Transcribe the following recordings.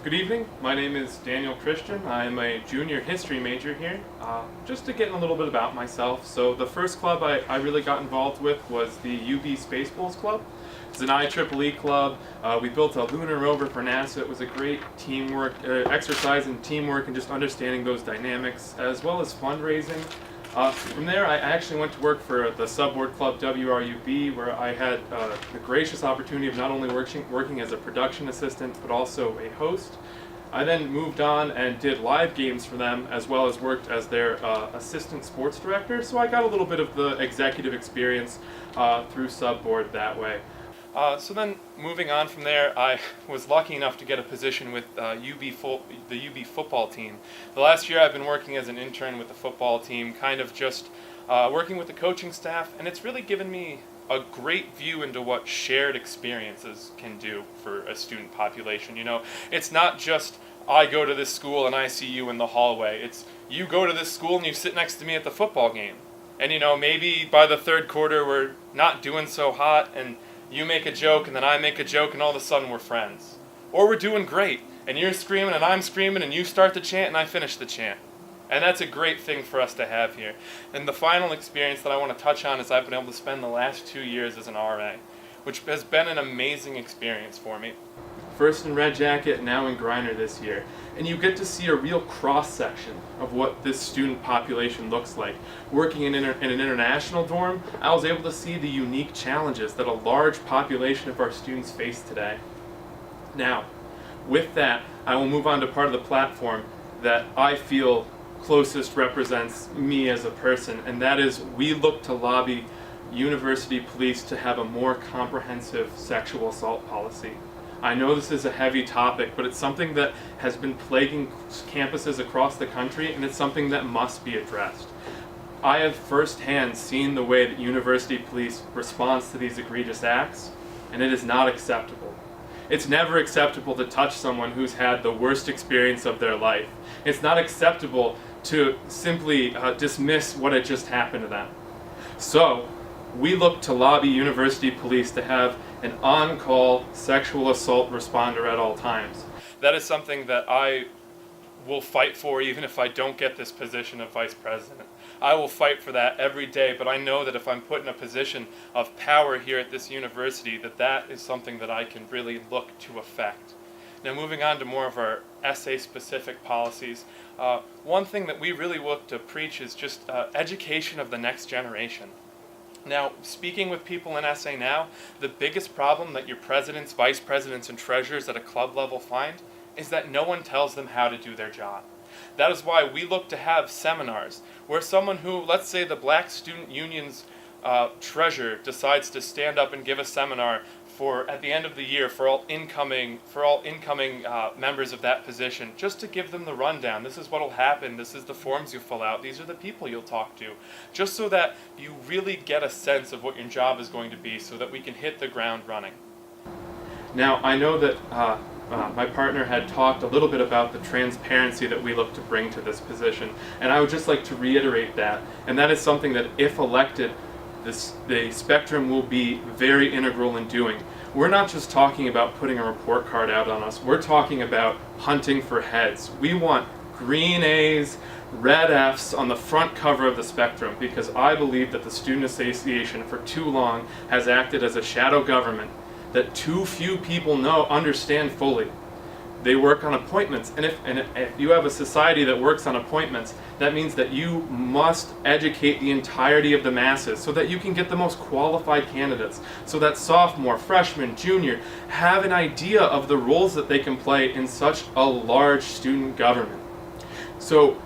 Good evening. My name is Daniel Christian. I am a junior history major here. Just to get a little bit about myself. So the first club I really got involved with was the UB Spaceballs Club. It's an IEEE club. We built a lunar rover for NASA. It was a great teamwork exercise in teamwork and just understanding those dynamics, as well as fundraising. From there, I actually went to work for the subboard club WRUB, where I had the gracious opportunity of not only working as a production assistant, but also a host. I then moved on and did live games for them, as well as worked as their assistant sports director, so I got a little bit of the executive experience through subboard that way. So then, moving on from there, I was lucky enough to get a position with the UB football team. The last year I've been working as an intern with the football team, kind of just working with the coaching staff, and it's really given me a great view into what shared experiences can do for a student population. You know, it's not just I go to this school and I see you in the hallway. It's you go to this school and you sit next to me at the football game. And you know, maybe by the third quarter we're not doing so hot and you make a joke and then I make a joke and all of a sudden we're friends. Or we're doing great and you're screaming and I'm screaming and you start the chant and I finish the chant. And that's a great thing for us to have here. And the final experience that I want to touch on is I've been able to spend the last 2 years as an RA, which has been an amazing experience for me. First in Red Jacket, now in Griner this year. And you get to see a real cross-section of what this student population looks like. Working in an international dorm, I was able to see the unique challenges that a large population of our students face today. Now, with that, I will move on to part of the platform that I feel closest represents me as a person, and that is we look to lobby university police to have a more comprehensive sexual assault policy. I know this is a heavy topic, but it's something that has been plaguing campuses across the country, and it's something that must be addressed. I have firsthand seen the way that university police responds to these egregious acts, and it is not acceptable. It's never acceptable to touch someone who's had the worst experience of their life. It's not acceptable to simply dismiss what had just happened to them. So, we look to lobby university police to have an on-call sexual assault responder at all times. That is something that I will fight for even if I don't get this position of vice president. I will fight for that every day, but I know that if I'm put in a position of power here at this university, that is something that I can really look to affect. Now, moving on to more of our essay-specific policies, one thing that we really look to preach is just education of the next generation. Now, speaking with people in SA now, the biggest problem that your presidents, vice presidents, and treasurers at a club level find is that no one tells them how to do their job. That is why we look to have seminars where someone who, let's say the Black Student Union's treasurer decides to stand up and give a seminar for at the end of the year for all incoming members of that position, just to give them the rundown. This is what will happen. This is the forms you fill out. These are the people you'll talk to, just so that you really get a sense of what your job is going to be, so that we can hit the ground running. Now, I know that my partner had talked a little bit about the transparency that we look to bring to this position, and I would just like to reiterate that. And that is something that, if elected, the spectrum will be very integral in doing. We're not just talking about putting a report card out on us. We're talking about hunting for heads. We want green A's, red F's on the front cover of the spectrum, because I believe that the Student Association for too long has acted as a shadow government that too few people understand fully. They work on appointments, and if you have a society that works on appointments, that means that you must educate the entirety of the masses so that you can get the most qualified candidates, so that sophomore, freshman, junior have an idea of the roles that they can play in such a large student government. So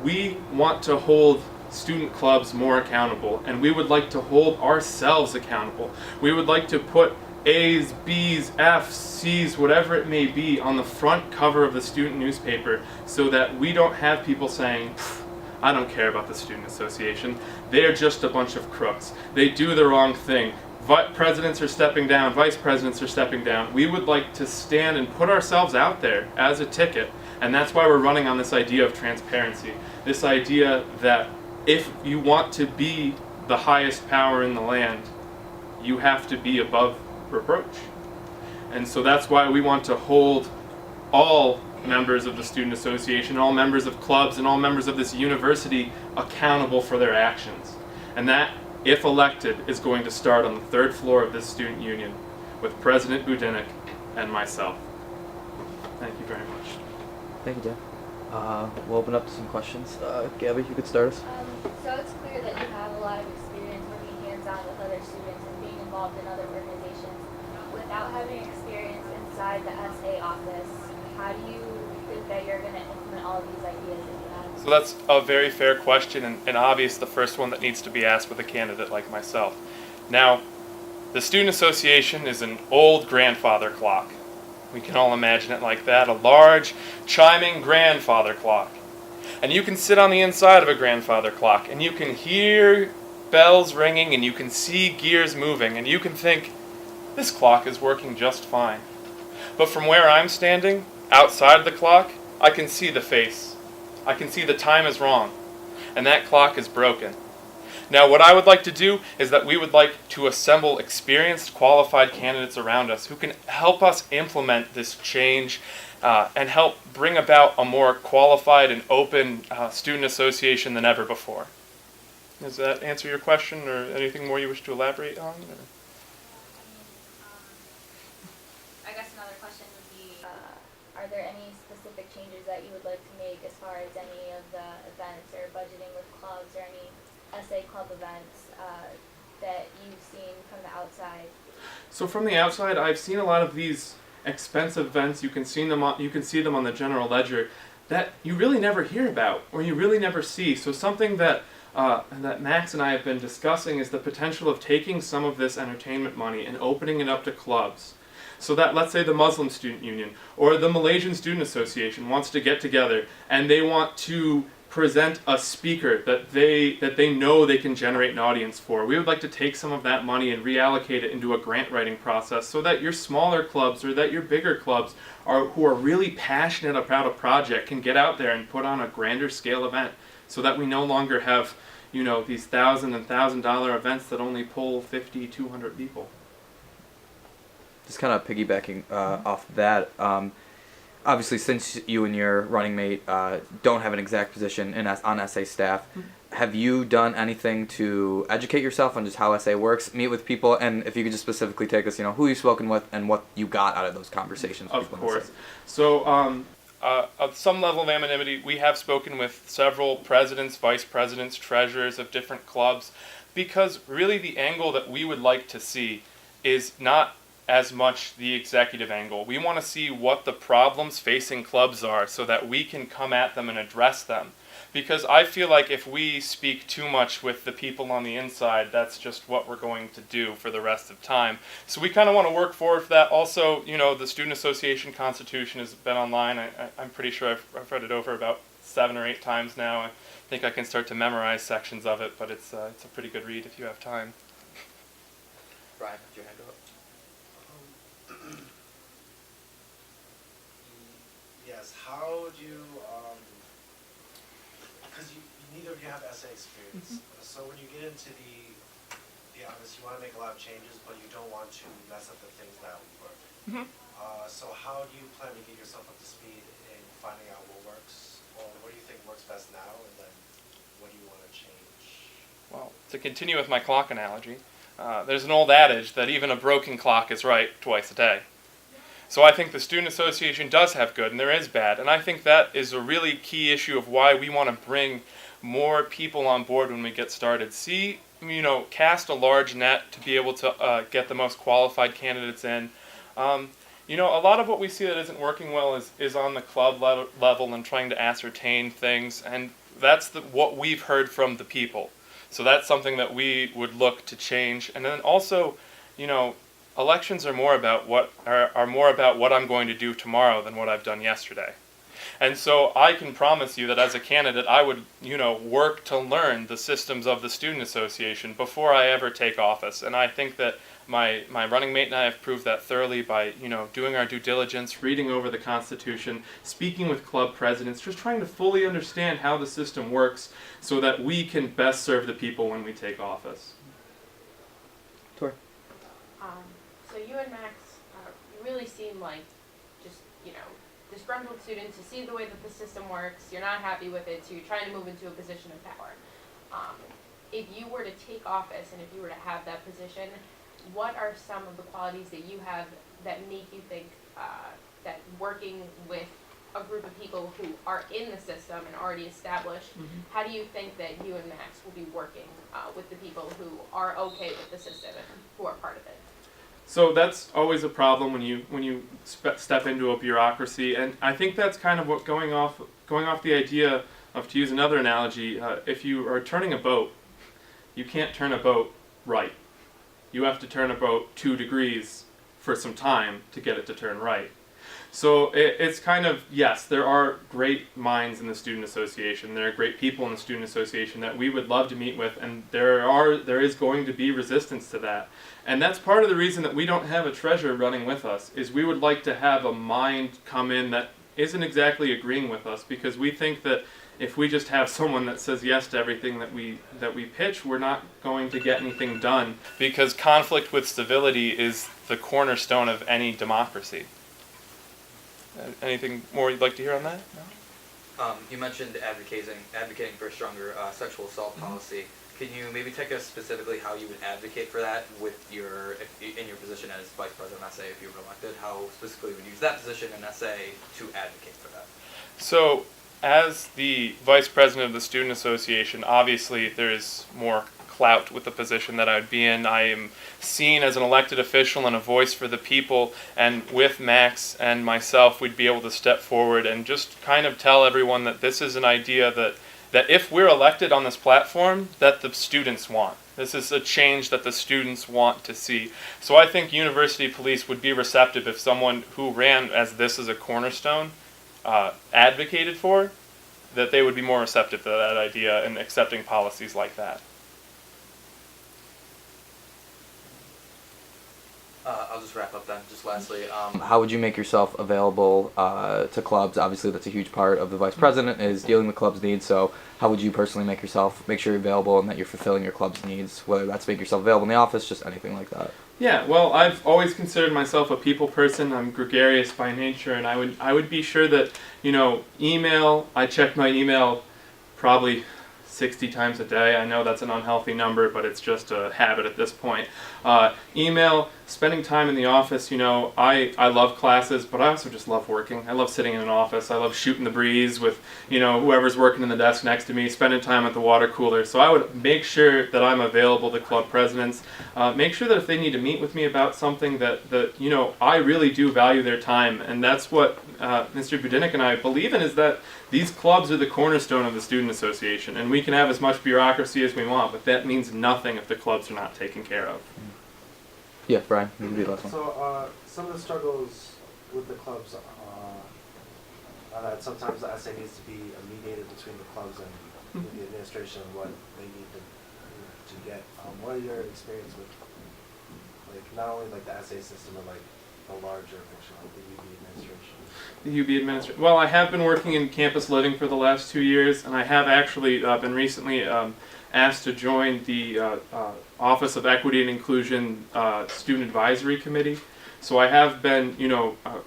we want to hold student clubs more accountable, and we would like to hold ourselves accountable. We would like to put A's, B's, F's, C's, whatever it may be, on the front cover of the student newspaper, so that we don't have people saying, I don't care about the Student Association. They're just a bunch of crooks. They do the wrong thing. Presidents are stepping down, vice presidents are stepping down. We would like to stand and put ourselves out there as a ticket, and that's why we're running on this idea of transparency. This idea that if you want to be the highest power in the land, you have to be above reproach. And so that's why we want to hold all members of the student association, all members of clubs, and all members of this university accountable for their actions. And that, if elected, is going to start on the third floor of this student union with President Budinik and myself. Thank you very much. Thank you, Dan. We'll open up to some questions. Gabby, you could start us. So it's clear that you have a lot of experience working hands-on with other students and being involved in other organizations. Without having experience inside the SA office, how do you think that you're going to implement all of these ideas that you have? So that's a very fair question, and obvious the first one that needs to be asked with a candidate like myself. Now, the Student Association is an old grandfather clock. We can all imagine it like that, a large, chiming grandfather clock. And you can sit on the inside of a grandfather clock, and you can hear bells ringing, and you can see gears moving, and you can think, this clock is working just fine. But from where I'm standing, outside the clock, I can see the face. I can see the time is wrong, and that clock is broken. Now, what I would like to do is that we would like to assemble experienced, qualified candidates around us who can help us implement this change and help bring about a more qualified and open student association than ever before. Does that answer your question, or anything more you wish to elaborate on? I guess another question would be, are there any specific changes that you would like to make as far as any of the events or budgeting with clubs or any SA club events that you've seen from the outside? So from the outside, I've seen a lot of these expensive events. You can see them on the general ledger that you really never hear about or you really never see. So something that Max and I have been discussing is the potential of taking some of this entertainment money and opening it up to clubs. So that, let's say, the Muslim Student Union or the Malaysian Student Association wants to get together and they want to present a speaker that they know they can generate an audience for. We would like to take some of that money and reallocate it into a grant writing process so that your smaller clubs or that your bigger clubs who are really passionate about a project can get out there and put on a grander scale event so that we no longer have, these $1,000 and $1,000 events that only pull 50, 200 people. Just kind of piggybacking off that, obviously, since you and your running mate don't have an exact position on SA staff, have you done anything to educate yourself on just how SA works, meet with people, and if you could just specifically take us, who you've spoken with and what you got out of those conversations? Of course. So, at some level of anonymity, we have spoken with several presidents, vice presidents, treasurers of different clubs, because really the angle that we would like to see is not as much the executive angle. We want to see what the problems facing clubs are so that we can come at them and address them. Because I feel like if we speak too much with the people on the inside, that's just what we're going to do for the rest of time. So we kind of want to work forward for that. Also, the Student Association Constitution has been online. I'm pretty sure I've read it over about 7 or 8 times now. I think I can start to memorize sections of it, but it's a pretty good read if you have time. Brian, put your hand up. Yes, how do you, because neither of you have SA experience, so when you get into the office, you want to make a lot of changes, but you don't want to mess up the things that work. So how do you plan to get yourself up to speed in finding out what works, or what do you think works best now, and then what do you want to change? Well, to continue with my clock analogy, there's an old adage that even a broken clock is right twice a day. So I think the Student Association does have good and there is bad, and I think that is a really key issue of why we want to bring more people on board when we get started. Cast a large net to be able to get the most qualified candidates in. A lot of what we see that isn't working well is on the club level and trying to ascertain things, and that's what we've heard from the people. So that's something that we would look to change. And then also, elections are more about what I'm going to do tomorrow than what I've done yesterday. And so I can promise you that as a candidate, I would, work to learn the systems of the Student Association before I ever take office. And I think that my running mate and I have proved that thoroughly by, doing our due diligence, reading over the Constitution, speaking with club presidents, just trying to fully understand how the system works so that we can best serve the people when we take office. Tori? So you and Max, you really seem like just, disgruntled student, to see the way that the system works, you're not happy with it, so you're trying to move into a position of power. If you were to take office and if you were to have that position, what are some of the qualities that you have that make you think that working with a group of people who are in the system and already established, how do you think that you and Max will be working with the people who are okay with the system and who are part of it? So that's always a problem when you step into a bureaucracy, and I think that's kind of what going off the idea of, to use another analogy, if you are turning a boat, you can't turn a boat right. You have to turn a boat 2 degrees for some time to get it to turn right. So it's kind of, yes, there are great minds in the Student Association. There are great people in the Student Association that we would love to meet with, and there is going to be resistance to that. And that's part of the reason that we don't have a treasurer running with us, is we would like to have a mind come in that isn't exactly agreeing with us, because we think that if we just have someone that says yes to everything that we pitch, we're not going to get anything done. Because conflict with civility is the cornerstone of any democracy. Anything more you'd like to hear on that? No? You mentioned advocating for a stronger sexual assault policy. Can you maybe take us specifically how you would advocate for that in your position as Vice President of SA if you were elected? How specifically would you use that position in SA to advocate for that? So, as the Vice President of the Student Association, obviously there is more clout with the position that I would be in. I am seen as an elected official and a voice for the people, and with Max and myself, we'd be able to step forward and just kind of tell everyone that this is an idea that if we're elected on this platform, that the students want. This is a change that the students want to see. So I think university police would be receptive if someone who ran as this as a cornerstone advocated for, that they would be more receptive to that idea and accepting policies like that. I'll just wrap up then. Just lastly, how would you make yourself available to clubs? Obviously, that's a huge part of the vice president is dealing with clubs' needs. So, how would you personally make sure you're available and that you're fulfilling your club's needs? Whether that's make yourself available in the office, just anything like that. Yeah, well, I've always considered myself a people person. I'm gregarious by nature, and I would be sure that, email. I check my email probably 60 times a day. I know that's an unhealthy number, but it's just a habit at this point. Email, spending time in the office, I love classes, but I also just love working. I love sitting in an office. I love shooting the breeze with, whoever's working in the desk next to me, spending time at the water cooler. So I would make sure that I'm available to club presidents. Make sure that if they need to meet with me about something that I really do value their time. And that's what Mr. Budinik and I believe in, is that these clubs are the cornerstone of the Student Association, and we can have as much bureaucracy as we want, but that means nothing if the clubs are not taken care of. Yeah, Brian, you can be the last one. So some of the struggles with the clubs are that sometimes the SA needs to be a mediator between the clubs and the administration and what they need to get. What are your experience with not only the SA system but the larger picture, the UB administration? The UB administration. Well, I have been working in campus living for the last 2 years, and I have actually been recently asked to join the Office of Equity and Inclusion Student Advisory Committee. So I have been,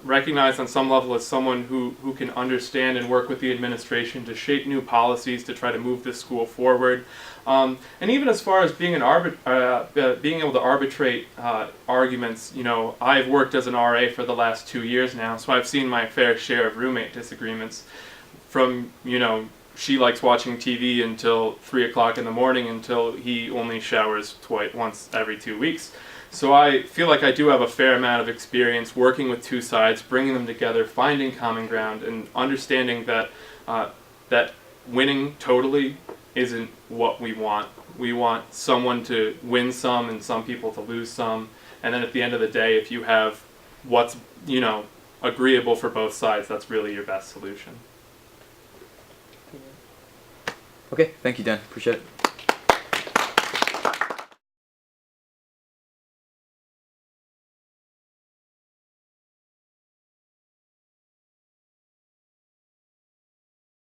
recognized on some level as someone who can understand and work with the administration to shape new policies to try to move this school forward. And even as far as being being able to arbitrate arguments, I've worked as an RA for the last 2 years now, so I've seen my fair share of roommate disagreements from, she likes watching TV until 3 o'clock in the morning until he only showers once every 2 weeks. So I feel like I do have a fair amount of experience working with two sides, bringing them together, finding common ground, and understanding that that winning totally isn't what we want. We want someone to win some and some people to lose some. And then at the end of the day, if you have what's, agreeable for both sides, that's really your best solution. Okay, thank you, Dan. Appreciate it.